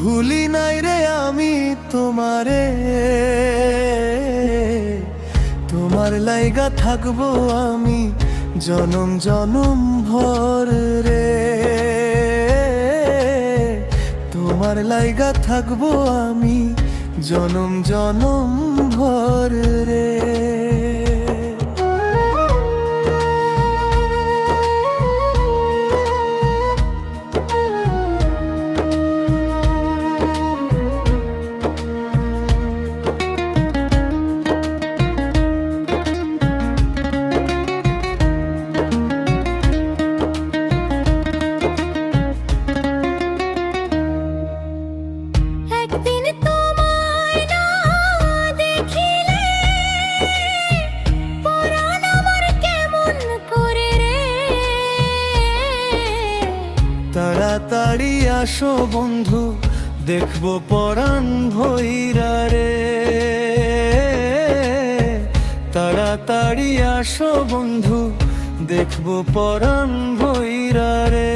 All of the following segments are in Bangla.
ভুলি নাই রে আমি তোমারে, তোমার লাইগা থাকবো আমি জনম জনম ভর রে। তোমার লাইগা থাকবো আমি জনম জনম ভর রে। তাড়াতাড়ি আসো বন্ধু, দেখবো পরাণ ভৈরা রে। তাড়াতাড়ি আসো বন্ধু, দেখবো পরাণ ভৈরা রে।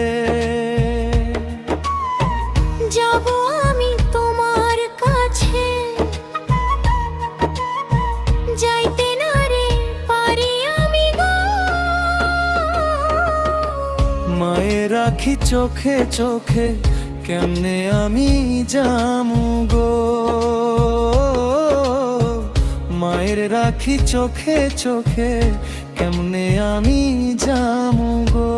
যাবো আমি তোমার কাছে, যাইতে না রে পারি আমি গো। মায়ের রাখি চোখে চোখে, কেমনে আমি যামু গো। মায়ের রাখি চোখে চোখে, কেমনে আমি যামু গো।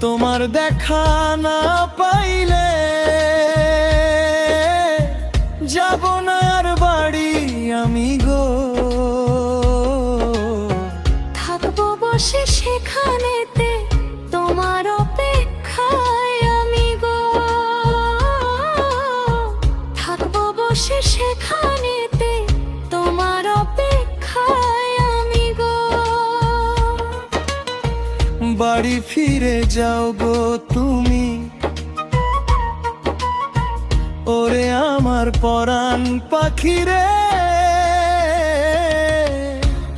তোমার দেখা না পাইলে যাব না আর বাড়ি আমি গো। থাকবো বসে সেখানেতে তোমার অপেক্ষায় আমি গো। থাকবো বসে সেখানেতে তোমার অপেক্ষায় আমি গো। বাড়ি ফিরে যাও গো তুমি, ওরে আমার পরাণ পাখি রে।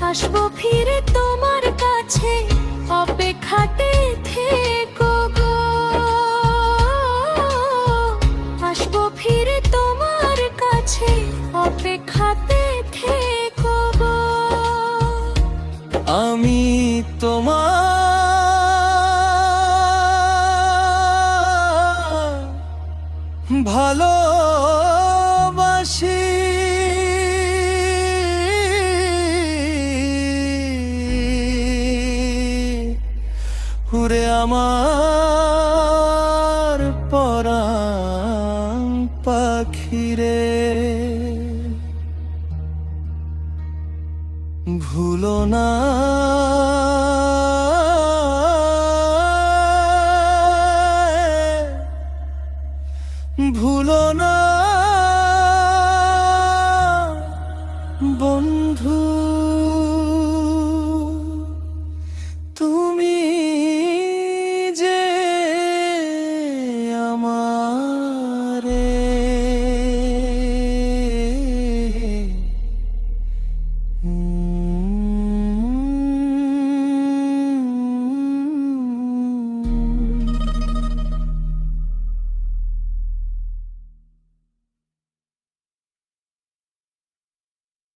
আসবো ফিরে তোমার কাছে, অপেক্ষাতে থেকো গো। আসবো ফিরে তোমার কাছে, অপেক্ষাতে থেকো গো। আমি তোমার ভালোবাসি, ওরে আমার পরাণ পাখি রে। ভুলো না ভুলো না